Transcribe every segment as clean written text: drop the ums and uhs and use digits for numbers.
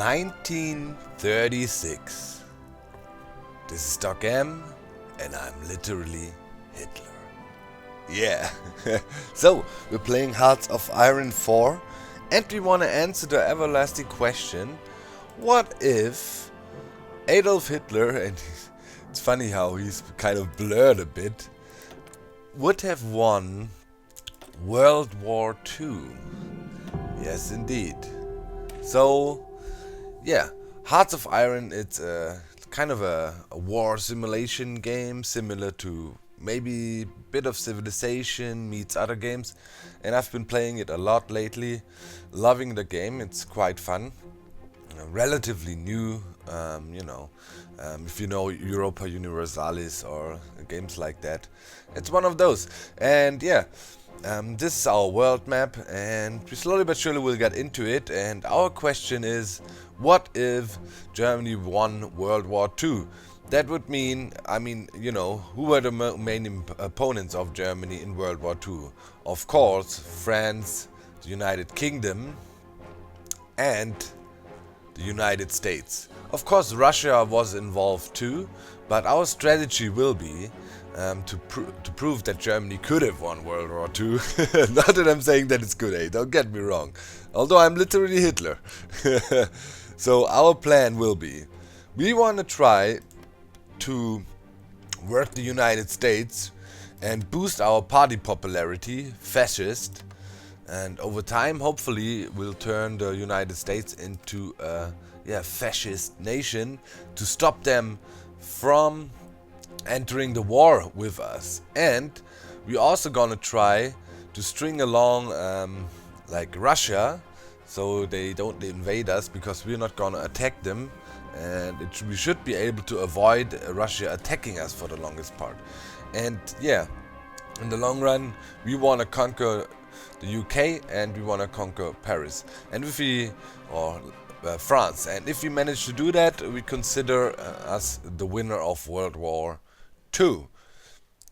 1936. This is Doc M, and I'm literally Hitler. Yeah. So, we're playing Hearts of Iron 4, and we want to answer the everlasting question, what if Adolf Hitler, and it's funny how he's kind of blurred a bit, would have won World War II? Yes, indeed. So, yeah, Hearts of Iron, it's kind of a war simulation game, similar to maybe a bit of Civilization meets other games, and I've been playing it a lot lately, loving the game. It's quite fun, relatively new, if you know Europa Universalis or games like that, it's one of those. And yeah, this is our world map, and we slowly but surely will get into it. And our question is, what if Germany won World War II? That would mean, who were the main opponents of Germany in World War II? Of course, France, the United Kingdom, and the United States. Of course, Russia was involved too, but our strategy will be to prove that Germany could have won World War II. Not that I'm saying that it's good, don't get me wrong. Although I'm literally Hitler. So our plan will be, we want to try to work the United States and boost our party popularity, fascist, and over time hopefully we'll turn the United States into a fascist nation to stop them from entering the war with us. And we're also gonna try to string along like Russia, so they don't invade us, because we're not gonna attack them, and we should be able to avoid Russia attacking us for the longest part. And yeah, in the long run we wanna conquer the UK, and we wanna conquer Paris, and if we France, and if we manage to do that, we consider us the winner of World War II.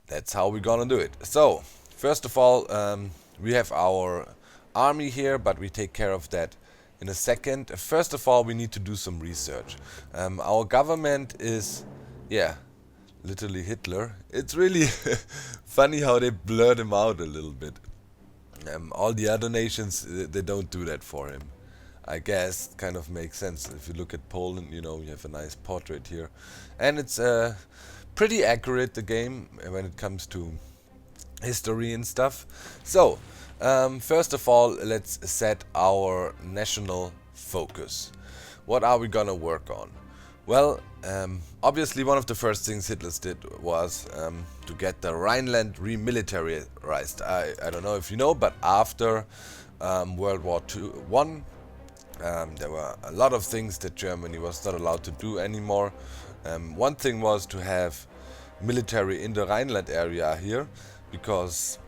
That's how we're gonna do it. So first of all, we have our army here, but we take care of that in a second. First of all, we need to do some research. Our government is, literally Hitler. It's really funny how they blurred him out a little bit. All the other nations, they don't do that for him. I guess kind of makes sense. If you look at Poland, you have a nice portrait here, and it's pretty accurate, the game, when it comes to history and stuff. So first of all, let's set our national focus. What are we gonna work on? Well, obviously one of the first things Hitler did was to get the Rhineland remilitarized. I don't know if you know, but after World War I, there were a lot of things that Germany was not allowed to do anymore. One thing was to have military in the Rhineland area here, because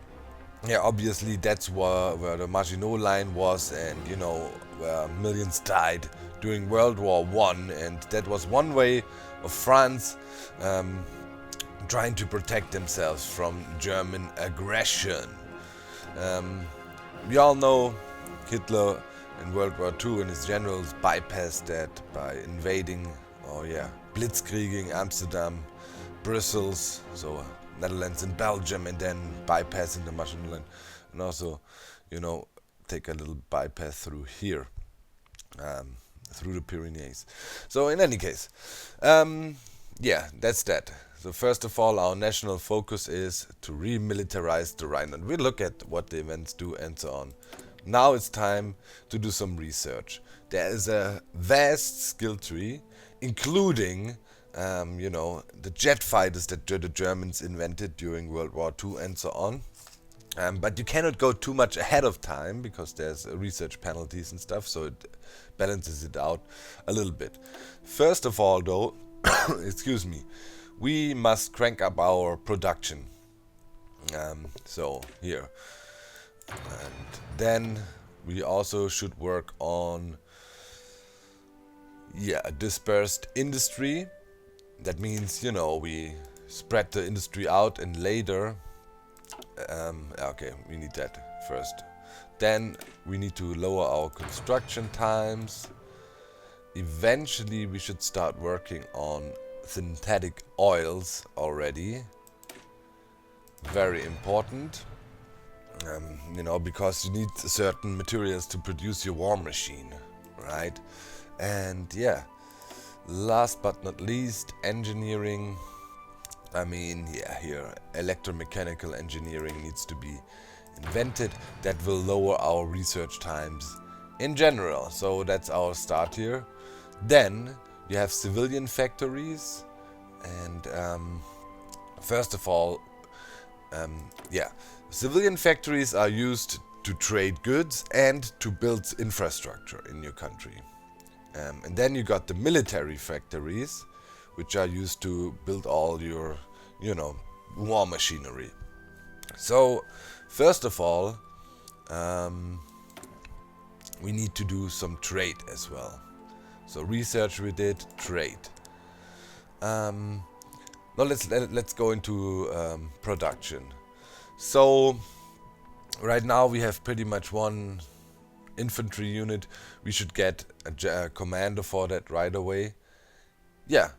obviously that's where the Maginot Line was, and where millions died during World War I, and that was one way of France trying to protect themselves from German aggression. We all know Hitler in World War II and his generals bypassed that by invading, blitzkrieging Amsterdam, Brussels, so Netherlands and Belgium, and then bypassing the Maginot Line, and also, take a little bypass through here, through the Pyrenees. So in any case, that's that. So first of all, our national focus is to remilitarize the Rhineland. We look at what the events do and so on. Now it's time to do some research. There is a vast skill tree, including the jet fighters that the Germans invented during World War II and so on. But you cannot go too much ahead of time, because there's research penalties and stuff, so it balances it out a little bit. First of all though, excuse me, we must crank up our production. So here. And then we also should work on a dispersed industry. That means, we spread the industry out, and later, we need that first. Then we need to lower our construction times. eventually we should start working on synthetic oils already. Very important. You know, because you need certain materials to produce your war machine, right? And yeah, last but not least, engineering. I mean, yeah, here electromechanical engineering needs to be invented. That will lower our research times in general. So that's our start here. Then you have civilian factories, and first of all, yeah, civilian factories are used to trade goods and to build infrastructure in your country. And then you got the military factories, which are used to build all your, you know, war machinery. So, first of all, we need to do some trade as well. So research we did, trade. Now let's go into production. So right now we have pretty much one infantry unit. We should get a commander for that right away. Yeah,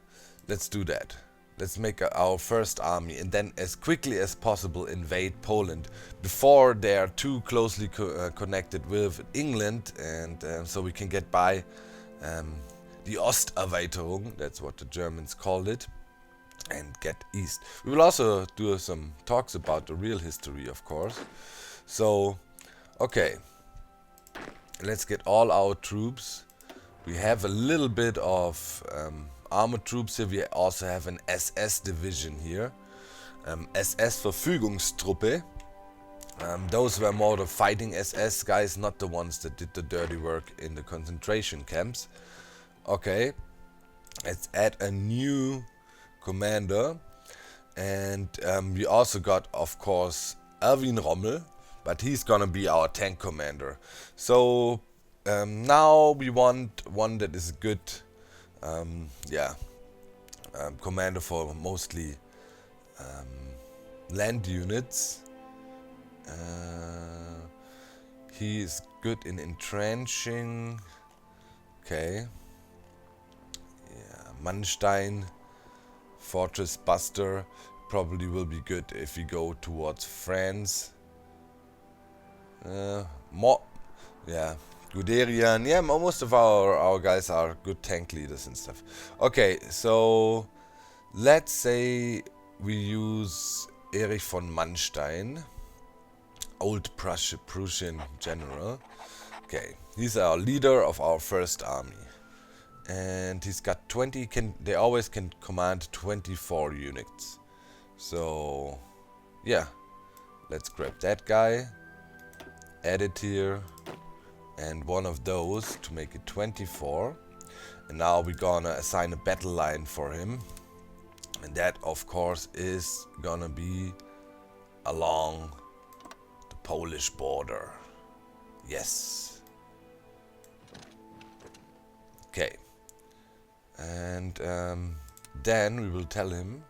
let's do that. Let's make our first army and then as quickly as possible invade Poland before they are too closely connected with England, and so we can get by the Osterweiterung, that's what the Germans called it, and get east. We will also do some talks about the real history, of course. So, okay, let's get all our troops. We have a little bit of armored troops here. We also have an SS division here. SS Verfügungstruppe. Those were more the fighting SS guys, not the ones that did the dirty work in the concentration camps. Okay, let's add a new commander. And we also got, of course, Erwin Rommel, but he's gonna be our tank commander. So now we want one that is good, commander for mostly land units. He is good in entrenching. Okay. Yeah, Mannstein, Fortress Buster, probably will be good if we go towards France. Guderian. Yeah, most of our guys are good tank leaders and stuff. Okay, so let's say we use Erich von Manstein, old Prussian general. Okay, he's our leader of our first army, and he's got 20. They always can command 24 units. So yeah, let's grab that guy, add it here, and one of those to make it 24. And now we're gonna assign a battle line for him, and that of course is gonna be along the Polish border. Yes. Okay. And then we will tell him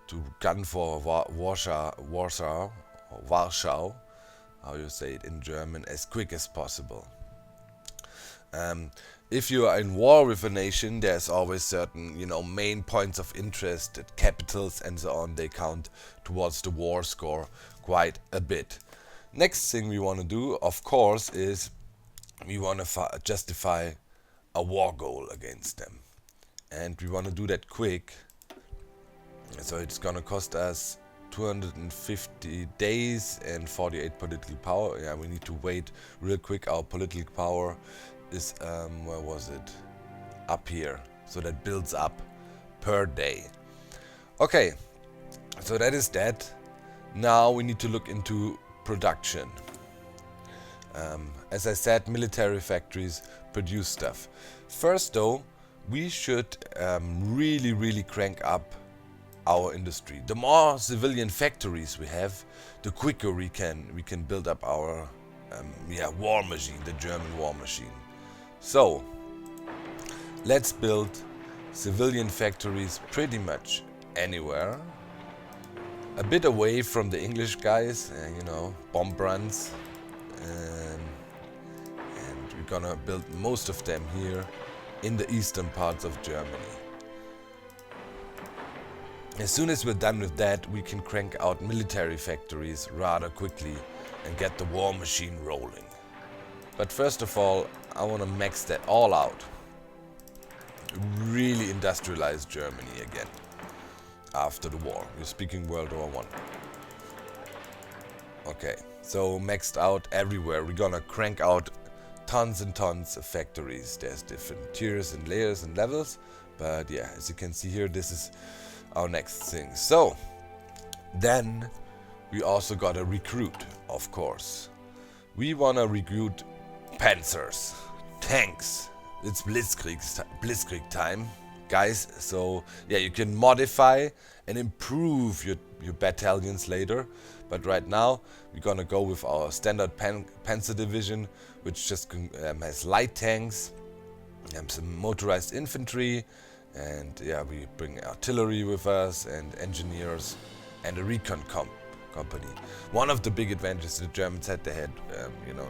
to gun for Warsaw, how you say it in German, as quick as possible. If you are in war with a nation, there's always certain, main points of interest, capitals and so on. They count towards the war score quite a bit. Next thing we want to do, of course, is we want to justify a war goal against them. And we want to do that quick. So it's gonna cost us 250 days and 48 political power. Yeah, we need to wait real quick. Our political power is, where was it? Up here. So that builds up per day. Okay, so that is that. Now we need to look into production. As I said, military factories produce stuff. First though, we should really crank up our industry. The more civilian factories we have, the quicker we can build up our war machine, the German war machine. So let's build civilian factories pretty much anywhere, a bit away from the English guys, bomb runs, and we're gonna build most of them here in the eastern parts of Germany. As soon as we're done with that, we can crank out military factories rather quickly and get the war machine rolling. But first of all, I want to max that all out. Really industrialize Germany again after the war. We're speaking World War I. Okay, so maxed out everywhere. We're gonna crank out tons and tons of factories. There's different tiers and layers and levels, but yeah, as you can see here, this is our next thing. So then we also gotta recruit, of course. We wanna recruit panzers, tanks. It's Blitzkrieg time, guys. So yeah, you can modify and improve your battalions later. But right now, we're gonna go with our standard Panzer division, which just has light tanks, some motorized infantry, and yeah, we bring artillery with us, and engineers, and a recon company. One of the big advantages the Germans had, they had,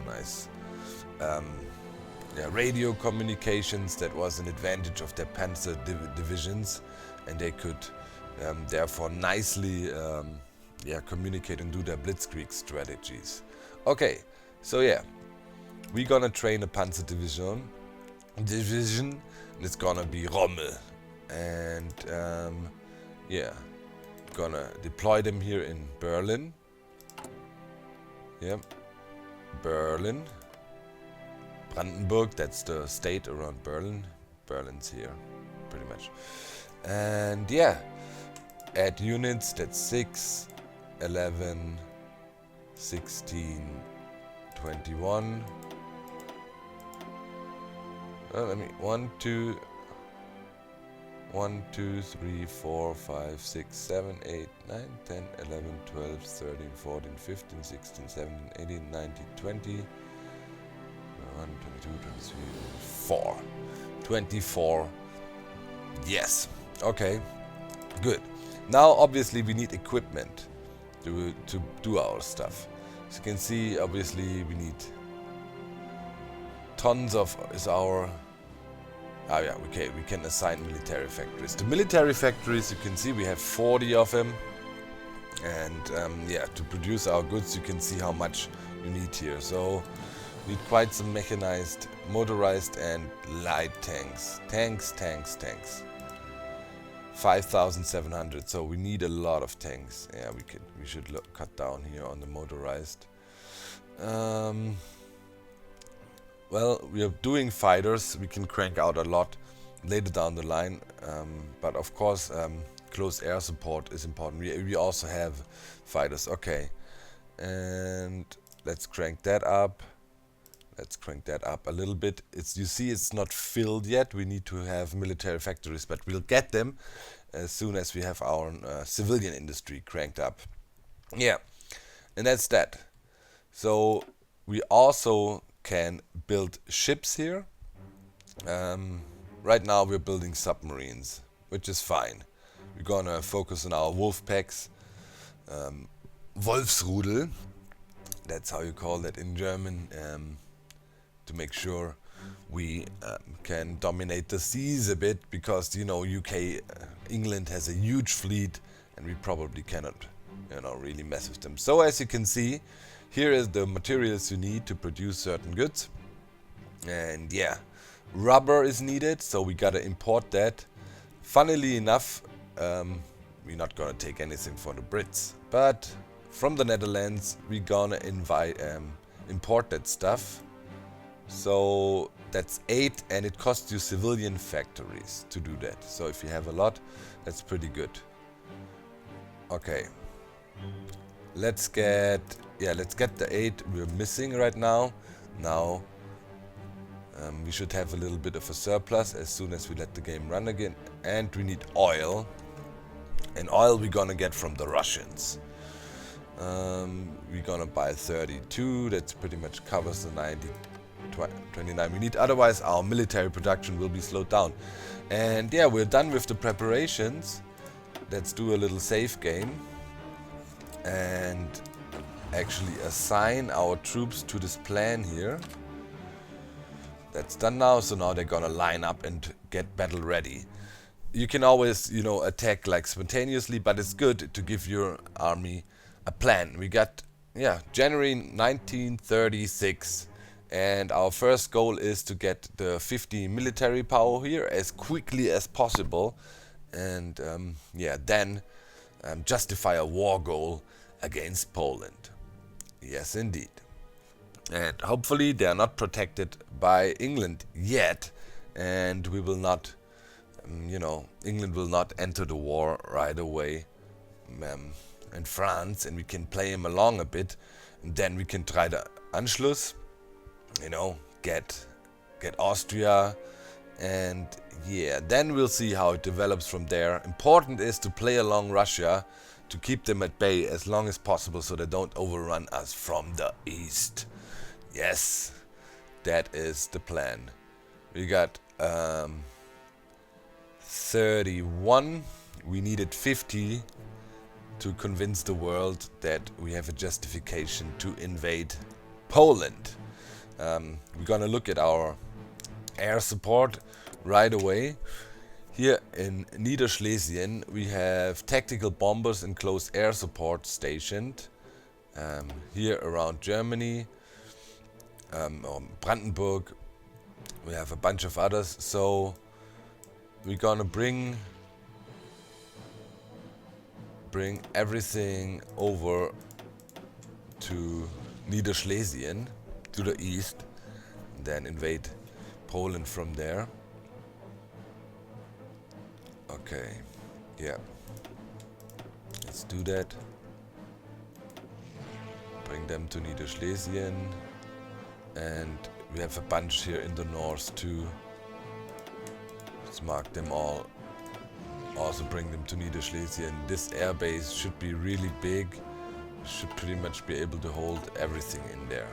nice radio communications. That was an advantage of their Panzer divisions, and they could therefore nicely communicate and do their Blitzkrieg strategies. Okay, so yeah, we're gonna train a Panzer division, and it's gonna be Rommel, and gonna deploy them here in Berlin. Yep, Berlin. Brandenburg, that's the state around Berlin. Berlin's here, pretty much. And yeah, add units, that's 6, 11, 16, 21. Let me 1, 2, 3, 4, 5, 6, 7, 8, 9, 10, 11, 12, 13, 14, 15, 16, 17, 18, 19, 20. 1, 22, 23, 4. 24. Yes. Okay. Good. Now, obviously, we need equipment to do our stuff. As you can see, obviously, we need tons of we can assign military factories. The military factories, you can see, we have 40 of them. And to produce our goods, you can see how much you need here. So need quite some mechanized, motorized, and light tanks. Tanks. 5,700. So we need a lot of tanks. Yeah, we should cut down here on the motorized. Well, we are doing fighters. We can crank out a lot later down the line. But of course, close air support is important. We also have fighters. Okay, and let's crank that up. Let's crank that up a little bit. You see it's not filled yet. We need to have military factories, but we'll get them as soon as we have our civilian industry cranked up. Yeah, and that's that. So we also can build ships here. Right now we're building submarines, which is fine. We're gonna focus on our wolf packs. Wolfsrudel, that's how you call that in German. To make sure we can dominate the seas a bit, because UK, England has a huge fleet, and we probably cannot, really mess with them. So as you can see, here is the materials you need to produce certain goods, and yeah, rubber is needed, so we gotta import that. Funnily enough, we're not gonna take anything for the Brits, but from the Netherlands we're gonna import that stuff. So that's 8, and it costs you civilian factories to do that. So if you have a lot, that's pretty good. Okay, let's get the 8 we're missing right now. Now we should have a little bit of a surplus as soon as we let the game run again. And we need oil, and oil we're gonna get from the Russians. We're gonna buy 32. That's pretty much covers the 29 we need, otherwise our military production will be slowed down. And yeah, we're done with the preparations. Let's do a little save game and actually assign our troops to this plan here. That's done now, so now they're gonna line up and get battle ready. You can always, you know, attack like spontaneously, but it's good to give your army a plan. We got, yeah, January 1936, and our first goal is to get the 50 military power here as quickly as possible, and yeah, then justify a war goal against Poland. Yes, indeed. And hopefully they are not protected by England yet, and we will not, you know, England will not enter the war right away, and France, and we can play him along a bit, and then we can try the Anschluss, you know, get Austria, and yeah, then we'll see how it develops from there. Important is to play along Russia, to keep them at bay as long as possible so they don't overrun us from the east. Yes, that is the plan. We got 31. We needed 50 to convince the world that we have a justification to invade Poland. We're gonna look at our air support right away. Here in Niederschlesien we have tactical bombers and close air support stationed. Here around Germany, Brandenburg, we have a bunch of others. So we're gonna bring everything over to Niederschlesien, to the east, and then invade Poland from there. Okay, yeah, let's do that. Bring them to Niederschlesien, and we have a bunch here in the north too. Let's mark them all. Also bring them to Niederschlesien. This airbase should be really big. Should pretty much be able to hold everything in there.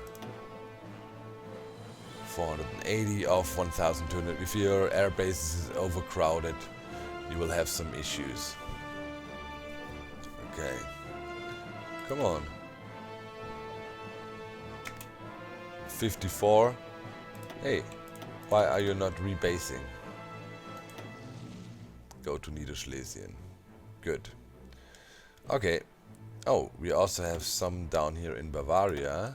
480 of 1,200. If your airbase is overcrowded, you will have some issues. Okay. Come on. 54. Hey, why are you not rebasing? Go to Niederschlesien. Good. Okay. Oh, we also have some down here in Bavaria.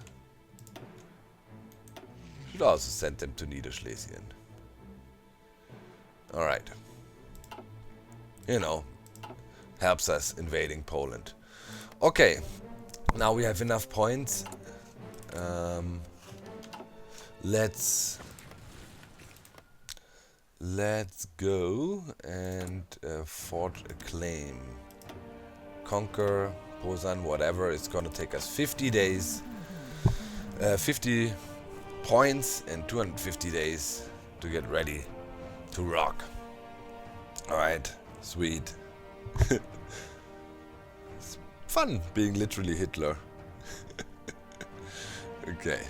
Should also send them to Niederschlesien. Alright. You know, helps us invading Poland. Okay. Now we have enough points. Let's go and forge a claim. Conquer, Posan, whatever. It's gonna take us 50 days, 50 points and 250 days to get ready to rock. Alright, sweet. It's fun being literally Hitler. Okay.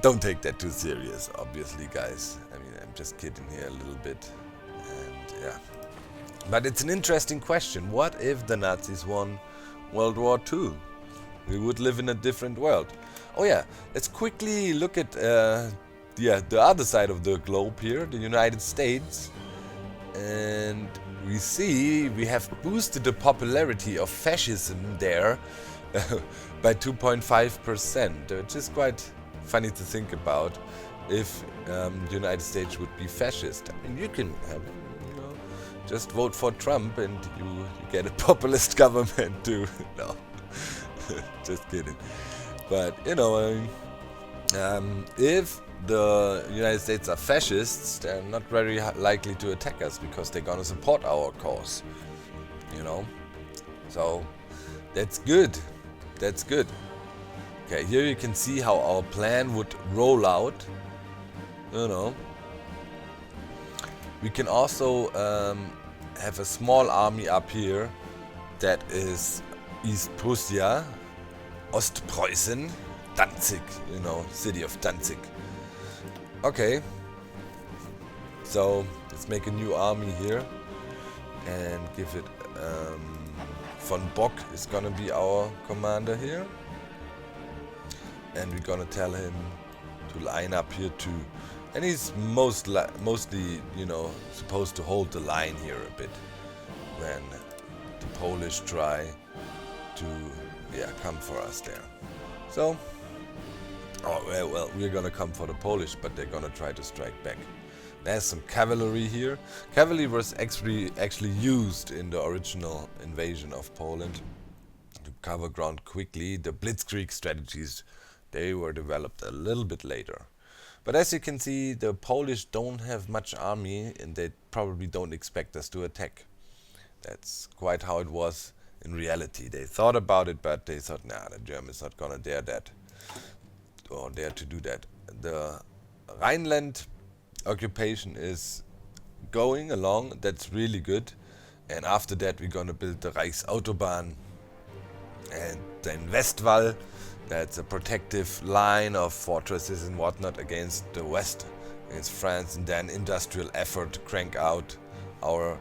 Don't take that too serious, obviously, guys. I mean, I'm just kidding here a little bit. And yeah. But it's an interesting question. What if the Nazis won World War II? We would live in a different world. Oh yeah, let's quickly look at the other side of the globe here, the United States. And we see we have boosted the popularity of fascism there by 2.5%, which is quite funny to think about. If the United States would be fascist, I mean, you can have, you know, just vote for Trump and you get a populist government too. No, just kidding. But you know, if the United States are fascists, they're not very likely to attack us because they're gonna support our cause. You know, so that's good. That's good. Okay, here you can see how our plan would roll out. You know, we can also have a small army up here that is East Prussia, Ostpreußen, Danzig, you know, city of Danzig. Okay, so let's make a new army here and give it von Bock is gonna be our commander here, and we're gonna tell him to line up here to And he's mostly, you know, supposed to hold the line here a bit when the Polish try to, yeah, come for us there. So, oh well, we're gonna come for the Polish, but they're gonna try to strike back. There's some cavalry here. Cavalry was actually used in the original invasion of Poland to cover ground quickly. The Blitzkrieg strategies, they were developed a little bit later. But as you can see, the Polish don't have much army and they probably don't expect us to attack. That's quite how it was in reality. They thought about it, but they thought, nah, the Germans not gonna dare that or dare to do that. The Rhineland occupation is going along, that's really good. And after that we're gonna build the Reichsautobahn and then Westwall. That's a protective line of fortresses and whatnot against the west, against France, and then industrial effort to crank out our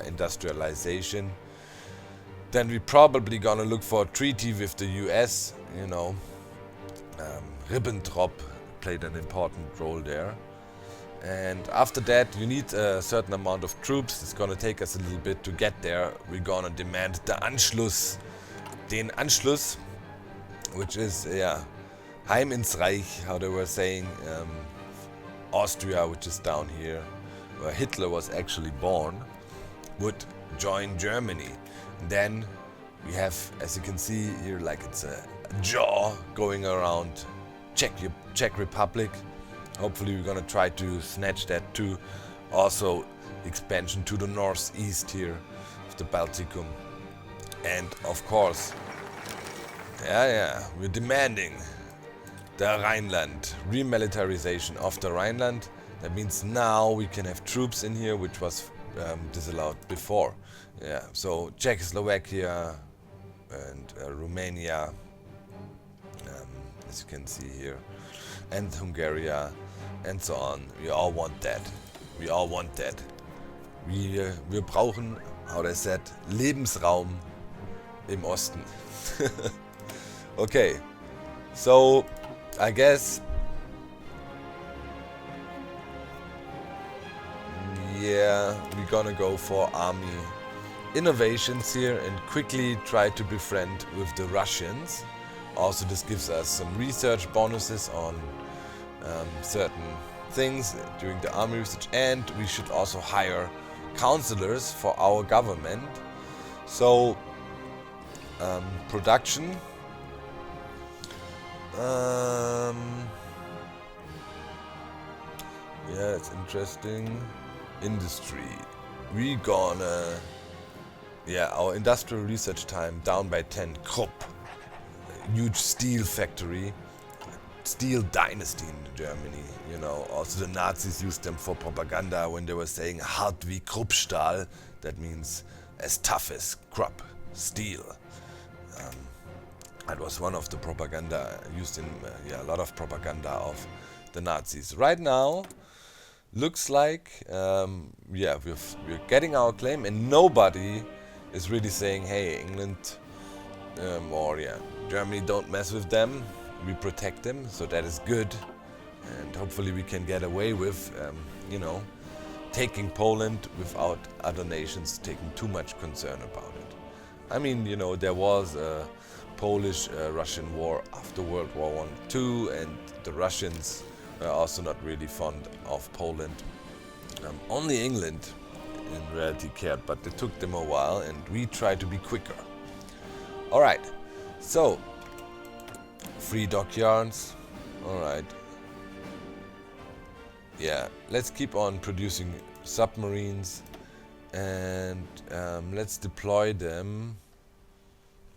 industrialization. Then we probably gonna look for a treaty with the US, you know. Ribbentrop played an important role there. And after that you need a certain amount of troops. It's gonna take us a little bit to get there. We're gonna demand the Anschluss, den Anschluss, which is, yeah, Heim ins Reich, how they were saying. Austria, which is down here, where Hitler was actually born, would join Germany. And then we have, as you can see here, like it's a jaw going around Czech Republic. Hopefully we're gonna try to snatch that too. Also expansion to the northeast here of the Balticum. And of course, we're demanding the Rhineland, remilitarization of the Rhineland. That means now we can have troops in here, which was disallowed before. Yeah, so Czechoslovakia and Romania, as you can see here, and Hungary, and so on. We all want that. We all want that. Wir brauchen, how they said, Lebensraum im Osten. Okay, so I guess, yeah, we're gonna go for army innovations here and quickly try to befriend with the Russians. Also, this gives us some research bonuses on certain things during the army research, and we should also hire counselors for our government. So, production. Yeah, it's interesting. Industry. We gonna, yeah, our industrial research time down by 10. Krupp, a huge steel factory, steel dynasty in Germany. You know, also the Nazis used them for propaganda when they were saying hart wie Kruppstahl. That means as tough as Krupp steel. That was one of the propaganda used in a lot of propaganda of the Nazis. Right now, looks like we're getting our claim, and nobody is really saying, "Hey, England or Germany, don't mess with them. We protect them." So that is good, and hopefully we can get away with, taking Poland without other nations taking too much concern about it. I mean, there was a Polish-Russian war after World War I, II, and the Russians were also not really fond of Poland. Only England in reality cared, but it took them a while, and we tried to be quicker. Alright, so, free dockyards, alright. Yeah, let's keep on producing submarines, and let's deploy them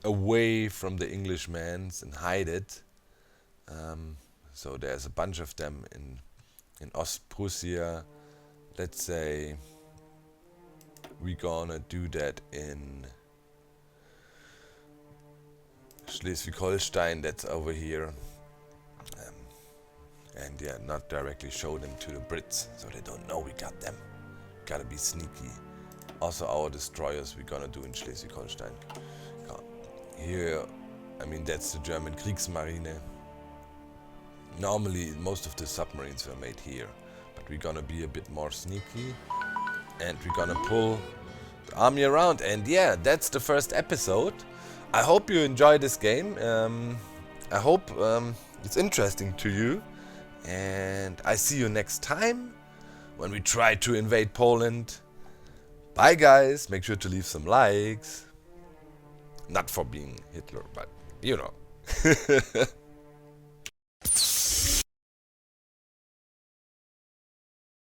away from the Englishmen's and hide it. So there's a bunch of them in Ostprussia. Let's say we're gonna do that in Schleswig-Holstein, that's over here. And not directly show them to the Brits, so they don't know we got them. Gotta be sneaky. Also our destroyers we're gonna do in Schleswig-Holstein. Here, I mean, that's the German Kriegsmarine. Normally, most of the submarines were made here, but we're gonna be a bit more sneaky, and we're gonna pull the army around. And yeah, that's the first episode. I hope you enjoy this game. I hope it's interesting to you, and I see you next time when we try to invade Poland. Bye guys, make sure to leave some likes. Not for being Hitler, but you know.